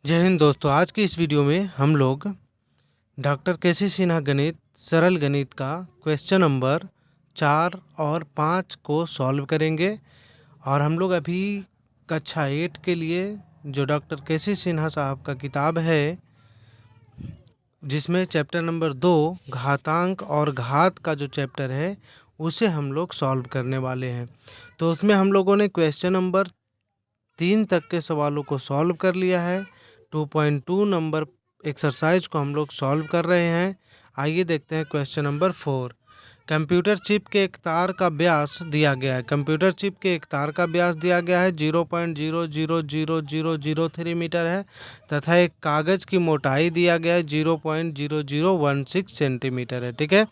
जय हिंद दोस्तों। आज की इस वीडियो में हम लोग डॉक्टर केसी सिन्हा गणित सरल गणित का क्वेश्चन नंबर 4 और 5 को सॉल्व करेंगे। और हम लोग अभी कक्षा 8 के लिए जो डॉक्टर केसी सिन्हा साहब का किताब है, जिसमें चैप्टर नंबर 2 घातांक और घात का जो चैप्टर है उसे हम लोग सॉल्व करने वाले हैं। तो उसमें हम लोगों ने क्वेश्चन नंबर 3 तक के सवालों को सॉल्व कर लिया है। 2.2 नंबर एक्सरसाइज को हम लोग सॉल्व कर रहे हैं। आइए देखते हैं क्वेश्चन नंबर 4। कंप्यूटर चिप के एक तार का व्यास दिया गया है। कंप्यूटर चिप के एक तार का व्यास दिया गया है 0.000003 मीटर है तथा एक कागज़ की मोटाई दिया गया है 0.0016 सेंटीमीटर है। ठीक है,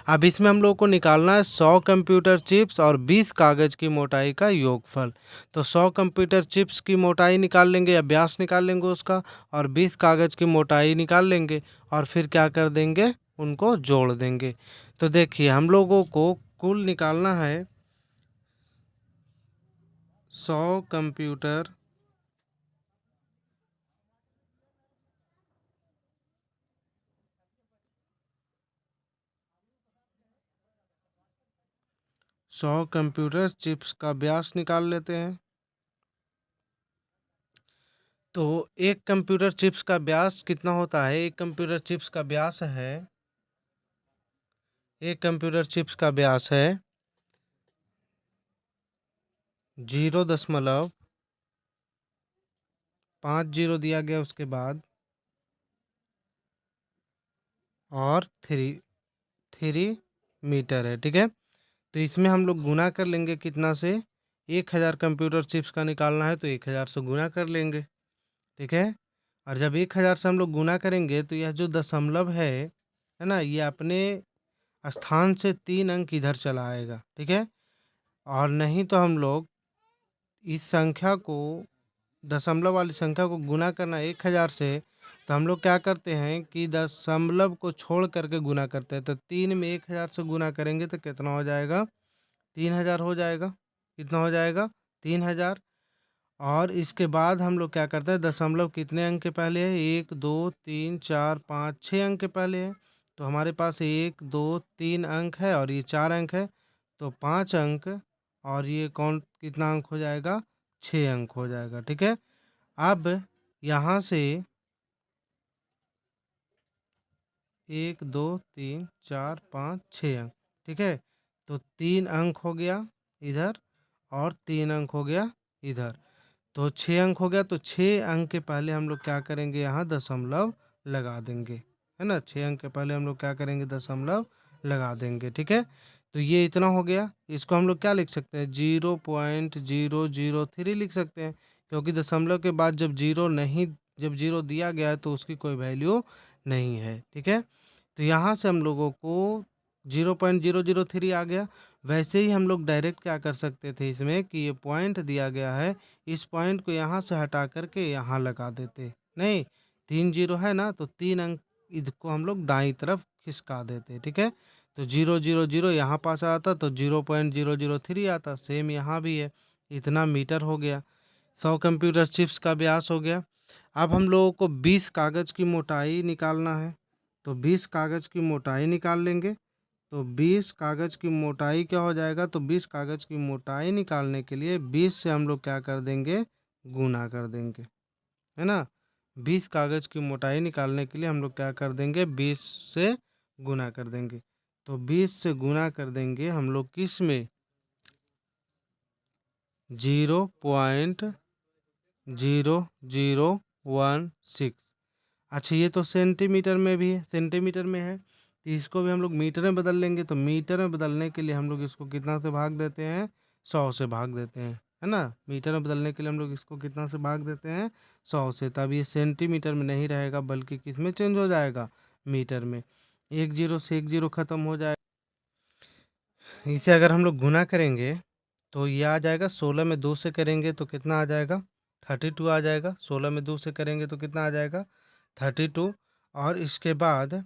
अब इसमें हम लोग को निकालना है 100 कंप्यूटर चिप्स और 20 कागज़ की मोटाई का योगफल। तो 100 कंप्यूटर चिप्स की मोटाई निकाल लेंगे या व्यास निकाल लेंगे उसका, और 20 कागज़ की मोटाई निकाल लेंगे और फिर क्या कर देंगे, उनको जोड़ देंगे। तो देखिए हम लोगों को कुल निकालना है 100 कंप्यूटर 100 कंप्यूटर चिप्स का व्यास निकाल लेते हैं। तो एक कंप्यूटर चिप्स का व्यास कितना होता है? एक कंप्यूटर चिप्स का व्यास है, एक कंप्यूटर चिप्स का व्यास है 0.50 दिया गया, उसके बाद और 3 मीटर है। ठीक है, तो इसमें हम लोग गुना कर लेंगे कितना से, 1000 कंप्यूटर चिप्स का निकालना है तो 1000 से गुना कर लेंगे। ठीक है, और जब 1000 से हम लोग गुना करेंगे तो यह जो दशमलव है ना, ये अपने स्थान से 3 अंक इधर चला आएगा। ठीक है, और नहीं तो हम लोग इस संख्या को, दशमलव वाली संख्या को गुना करना 1000 से, तो हम लोग क्या करते हैं कि दशमलव को छोड़ करके गुना करते हैं। तो 3 में 1000 से गुना करेंगे तो कितना हो जाएगा, 3000 हो जाएगा। कितना हो जाएगा, 3000। और इसके बाद हम लोग क्या करते हैं, दशमलव कितने अंक के पहले है, 1 2 3 4 5 6 अंक के पहले है। तो हमारे पास 1 2 3 अंक है और ये 4 अंक है, तो 5 अंक। और ये कौन कितना अंक हो जाएगा, 6 अंक हो जाएगा। ठीक है, अब यहाँ से 1 2 3 4 5 6 अंक। ठीक है, तो 3 अंक हो गया इधर और 3 अंक हो गया इधर, तो 6 अंक हो गया। तो 6 अंक के पहले हम लोग क्या करेंगे, यहाँ दशमलव लगा देंगे, है ना। 6 अंक के पहले हम लोग क्या करेंगे, दशमलव लगा देंगे। ठीक है, तो ये इतना हो गया। इसको हम लोग क्या लिख सकते हैं, 0.003 लिख सकते हैं, क्योंकि दशमलव के बाद जब जीरो नहीं, जब जीरो दिया गया है तो उसकी कोई वैल्यू नहीं है। ठीक है, तो यहाँ से हम लोगों को 0.003 आ गया। वैसे ही हम लोग डायरेक्ट क्या कर सकते थे इसमें कि ये पॉइंट दिया गया है, इस पॉइंट को यहाँ से हटा करके यहाँ लगा देते। नहीं, 3 जीरो है ना, तो 3 अंक इसको हम लोग दाईं तरफ खिसका देते। ठीक है, तो 000 यहाँ पास आता तो 0.003 आता, सेम यहाँ भी है। इतना मीटर हो गया, 100 कंप्यूटर चिप्स का व्यास हो गया। अब हम लोगों को 20 कागज़ की मोटाई निकालना है, तो 20 कागज़ की मोटाई निकाल लेंगे। तो 20 कागज़ की मोटाई क्या हो जाएगा, तो 20 कागज़ की मोटाई निकालने के लिए 20 से हम लोग क्या कर देंगे, गुना कर देंगे, है ना। 20 कागज़ की मोटाई निकालने के लिए हम लोग क्या कर देंगे, 20 से गुना कर देंगे। तो 20 से गुना कर देंगे हम लोग किस में, 0.0016। अच्छा, ये तो सेंटीमीटर में भी है, सेंटीमीटर में है, तो इसको भी हम लोग मीटर में बदल लेंगे। तो मीटर में बदलने के लिए हम लोग इसको कितना से भाग देते हैं, 100 से भाग देते हैं, है ना। मीटर में बदलने के लिए हम लोग इसको कितना से भाग देते हैं, 100 से। तब ये सेंटीमीटर में नहीं रहेगा बल्कि किस में चेंज हो जाएगा, मीटर में। 1 जीरो से 1 जीरो ख़त्म हो जाएगा। इसे अगर हम लोग गुना करेंगे तो ये आ जाएगा, 16 में 2 से करेंगे तो कितना आ जाएगा, 32 आ जाएगा। 16 में 2 से करेंगे तो कितना आ जाएगा, 32। और इसके बाद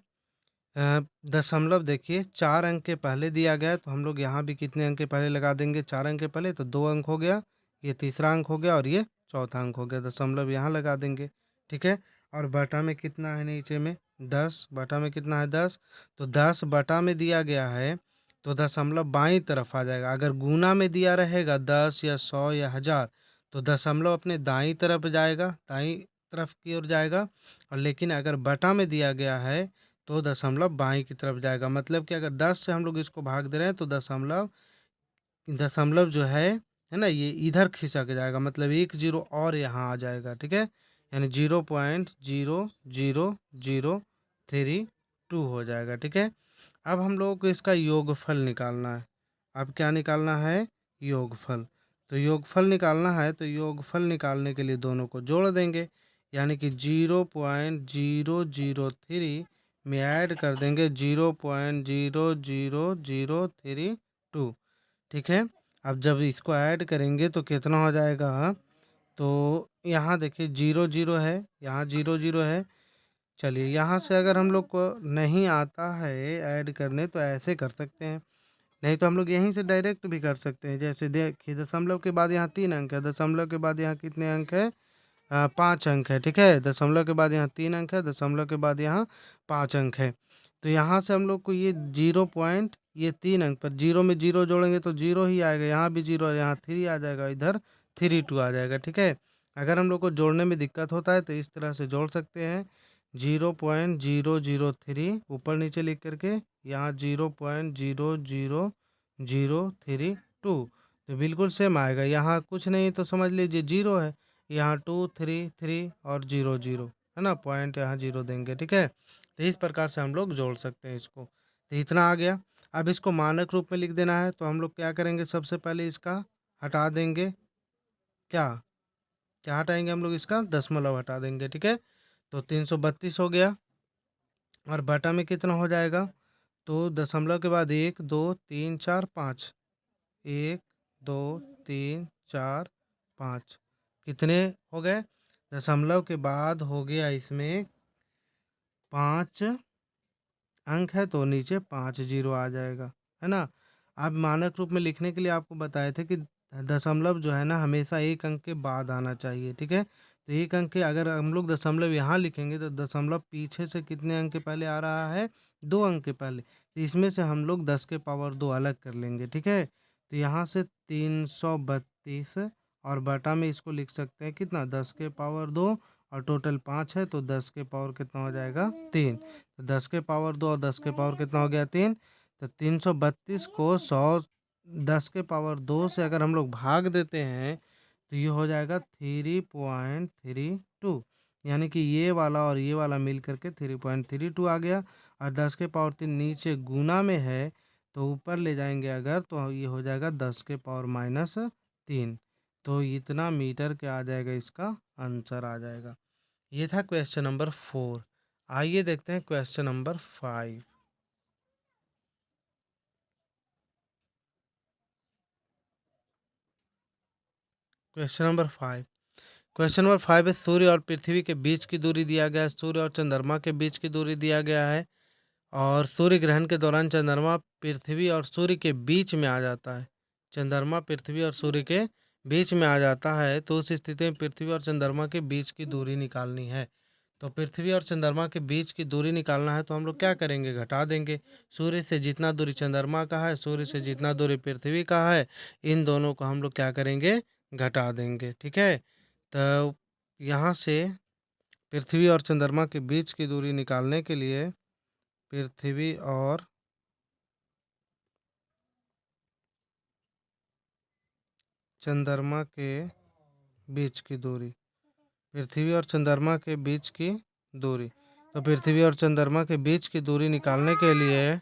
दशमलव देखिए 4 अंक के पहले दिया गया है, तो हम लोग यहाँ भी कितने अंक के पहले लगा देंगे, 4 अंक के पहले, तो 2 अंक हो गया, ये तीसरा अंक हो गया और ये चौथा अंक हो गया। दशमलव यहाँ लगा देंगे, ठीक है। और बटा में कितना है नीचे में 10, बटा में कितना है 10, तो 10 बटा में दिया गया है तो दशमलव बाईं तरफ आ जाएगा। अगर गुना में दिया रहेगा 10 या 100 या 1000 तो दशमलव अपने दाईं तरफ जाएगा, दाईं तरफ की ओर जाएगा। और लेकिन अगर बटा में दिया गया है तो दशमलव बाईं की तरफ जाएगा। मतलब कि अगर 10 से हम लोग इसको भाग दे रहे हैं तो दशमलव दशमलव जो है ना, ये इधर खिसक जाएगा, मतलब एक जीरो और यहाँ आ जाएगा। ठीक है, यानी 0.0003 हो जाएगा। ठीक है, अब हम लोगों को इसका योगफल निकालना है। अब क्या निकालना है? योगफल। तो योगफल निकालना है तो योगफल निकालने के लिए दोनों को जोड़ देंगे, यानी कि 0.0003 में ऐड कर देंगे 0.00032। ठीक है, अब जब इसको ऐड करेंगे तो कितना हो जाएगा? तो यहाँ देखिए जीरो जीरो है, यहाँ जीरो जीरो है। चलिए यहाँ से अगर हम लोग को नहीं आता है ऐड करने तो ऐसे कर सकते हैं, नहीं तो हम लोग यहीं से डायरेक्ट भी कर सकते हैं। जैसे देखिए दशमलव के बाद यहाँ 3 अंक है, दशमलव के बाद यहाँ कितने अंक है? 5 अंक है। ठीक है, दशमलव के बाद यहाँ 3 अंक है, दशमलव के बाद यहाँ 5 अंक है। तो यहाँ से हम लोग को ये 0 पॉइंट, ये 3 अंक पर जीरो में जीरो जोड़ेंगे तो जीरो ही आएगा, यहाँ भी जीरो, यहाँ 3 आ जाएगा, इधर 32 आ जाएगा। ठीक है, अगर हम लोग को जोड़ने में दिक्कत होता है तो इस तरह से जोड़ सकते हैं, 0.003 ऊपर नीचे लिख करके, यहाँ 0.00032। तो बिल्कुल सेम आएगा, यहाँ कुछ नहीं तो समझ लीजिए जीरो है, यहाँ 2 3 3 और 0 0 है ना, पॉइंट यहाँ जीरो देंगे। ठीक है, तो इस प्रकार से हम लोग जोड़ सकते हैं इसको। तो इतना आ गया। अब इसको मानक रूप में लिख देना है तो हम लोग क्या करेंगे? सबसे पहले इसका हटा देंगे, क्या क्या हटाएंगे हम लोग? इसका दशमलव हटा देंगे। ठीक है, तो 332 हो गया। और बटा में कितना हो जाएगा? तो दशमलव के बाद 1 2 3 4 5, 1 2 3 4 5, कितने हो गए? दशमलव के बाद हो गया इसमें 5 अंक है तो नीचे 5 जीरो आ जाएगा, है ना। अब मानक रूप में लिखने के लिए आपको बताए थे कि दशमलव जो है ना हमेशा 1 अंक के बाद आना चाहिए। ठीक है, तो 1 अंक के अगर हम लोग दशमलव यहाँ लिखेंगे तो दशमलव पीछे से कितने अंक के पहले आ रहा है? 2 अंक के पहले, तो इसमें से हम लोग 10 के पावर 2 अलग कर लेंगे। ठीक है, तो यहाँ से 332 और बटा में इसको लिख सकते हैं कितना? 10 के पावर 2 और टोटल 5 है तो 10 के पावर कितना हो जाएगा? 3। तो 10 के पावर 2 और 10 के पावर कितना हो गया? 3। तो 332 को 100 10 के पावर 2 से अगर हम लोग भाग देते हैं तो ये हो जाएगा 3.32, यानी कि ये वाला और ये वाला मिल करके 3.32 आ गया। और 10 के पावर 3 नीचे गुना में है तो ऊपर ले जाएंगे अगर तो ये हो जाएगा 10 के पावर -3। तो इतना मीटर क्या आ जाएगा? इसका आंसर आ जाएगा। ये था क्वेश्चन नंबर 4। आइए देखते हैं क्वेश्चन नंबर 5। क्वेश्चन नंबर 5 है, सूर्य और पृथ्वी के बीच की दूरी दिया गया है, सूर्य और चंद्रमा के बीच की दूरी दिया गया है, और सूर्य ग्रहण के दौरान चंद्रमा पृथ्वी और सूर्य के बीच में आ जाता है। चंद्रमा पृथ्वी और सूर्य के बीच में आ जाता है तो उस स्थिति में पृथ्वी और चंद्रमा के बीच की दूरी निकालनी है। तो पृथ्वी और चंद्रमा के बीच की दूरी निकालना है तो हम लोग क्या करेंगे? घटा देंगे। सूर्य से जितना दूरी चंद्रमा का है, सूर्य से जितना दूरी पृथ्वी का है, इन दोनों को हम लोग क्या करेंगे? घटा देंगे। ठीक है, तो यहाँ से पृथ्वी और चंद्रमा के बीच की दूरी निकालने के लिए पृथ्वी और चंद्रमा के बीच की दूरी, पृथ्वी और चंद्रमा के बीच की दूरी। तो पृथ्वी और चंद्रमा के बीच की दूरी निकालने के लिए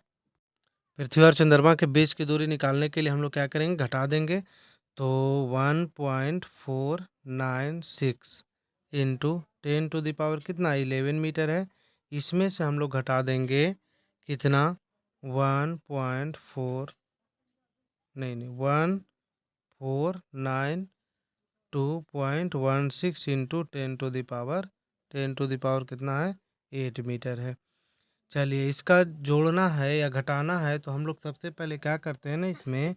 पृथ्वी और चंद्रमा के बीच की दूरी निकालने के लिए हम लोग क्या करेंगे? घटा देंगे। तो 1.496 इंटू 10 टू द पावर कितना? 11 मीटर है। इसमें से हम लोग घटा देंगे कितना? 1.4, नहीं नहीं, 1492.16 इंटू 10 टू द पावर कितना है? 8 मीटर है। चलिए इसका जोड़ना है या घटाना है तो हम लोग सबसे पहले क्या करते हैं ना इसमें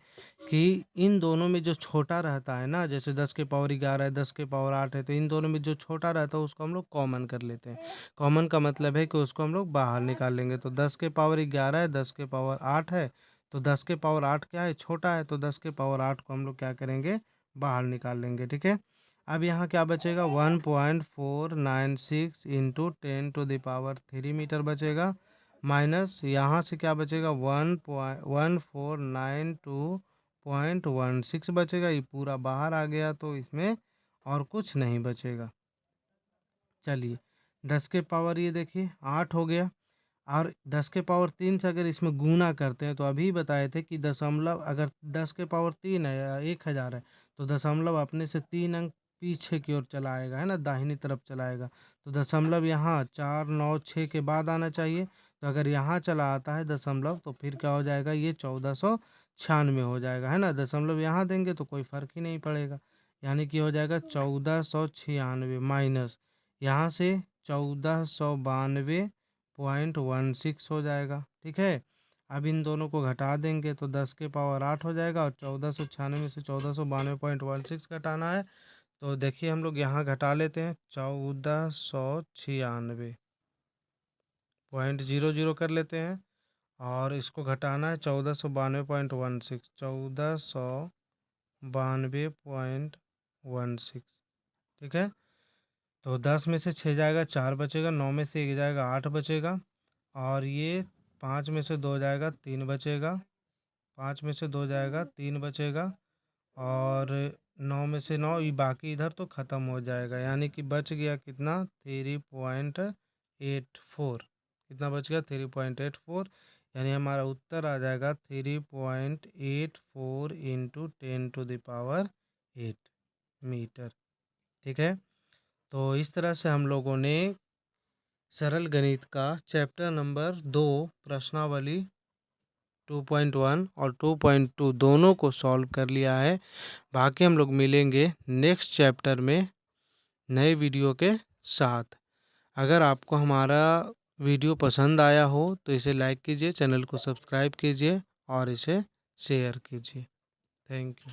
कि इन दोनों में जो छोटा रहता है ना, जैसे 10 के पावर 11 है, 10 के पावर 8 है, तो इन दोनों में जो छोटा रहता है उसको हम लोग कॉमन कर लेते हैं। कॉमन का मतलब है कि उसको हम लोग बाहर निकाल लेंगे। तो 10 के पावर 11 है, 10 के पावर 8 है, तो 10 के पावर 8 क्या है, छोटा है, तो 10 के पावर 8 को हम लोग क्या करेंगे, बाहर निकाल लेंगे। ठीक है, अब यहाँ क्या बचेगा, 1.496 इंटू 10⁻³ मीटर बचेगा, माइनस यहाँ से क्या बचेगा, 1.1492.16 बचेगा। ये पूरा बाहर आ गया तो इसमें और कुछ नहीं बचेगा। चलिए 10 के पावर ये देखिए 8 हो गया, और 10 के पावर 3 से अगर इसमें गुना करते हैं तो अभी बताए थे कि दशमलव अगर 10 के पावर 3 है या 1000 है तो दशमलव अपने से 3 अंक पीछे की ओर चला आएगा, है ना, दाहिनी तरफ चलाएगा। तो दशमलव यहाँ 4 9 6 के बाद आना चाहिए। तो अगर यहाँ चला आता है दशमलव तो फिर क्या हो जाएगा, ये 1496 हो जाएगा, है ना। दशमलव यहाँ देंगे तो कोई फर्क ही नहीं पड़ेगा, यानी कि हो जाएगा 1496 माइनस यहाँ से 1492.16 हो जाएगा। ठीक है, अब इन दोनों को घटा देंगे तो 10 के पावर 8 हो जाएगा, और 1496 में से 1492.16 घटाना है। तो देखिए हम लोग यहाँ घटा लेते हैं, 1496.00 कर लेते हैं, और इसको घटाना है 1492.16, 1492.16। ठीक है, तो 10 में से 6 जाएगा, 4 बचेगा, 9 में से 1 जाएगा, 8 बचेगा, और ये 5 में से 2 जाएगा, 3 बचेगा, 5 में से 2 जाएगा, 3 बचेगा, और 9 में से 9, ये बाकी इधर तो ख़त्म हो जाएगा, यानी कि बच गया कितना, 3.84। कितना बच गया, 3.84, यानी हमारा उत्तर आ जाएगा 3.84 इंटू 10⁸ मीटर। ठीक है, तो इस तरह से हम लोगों ने सरल गणित का चैप्टर नंबर 2 प्रश्नावली 2.1 और 2.2 दोनों को सॉल्व कर लिया है। बाकी हम लोग मिलेंगे नेक्स्ट चैप्टर में नए वीडियो के साथ। अगर आपको हमारा वीडियो पसंद आया हो तो इसे लाइक कीजिए, चैनल को सब्सक्राइब कीजिए और इसे शेयर कीजिए। Thank you.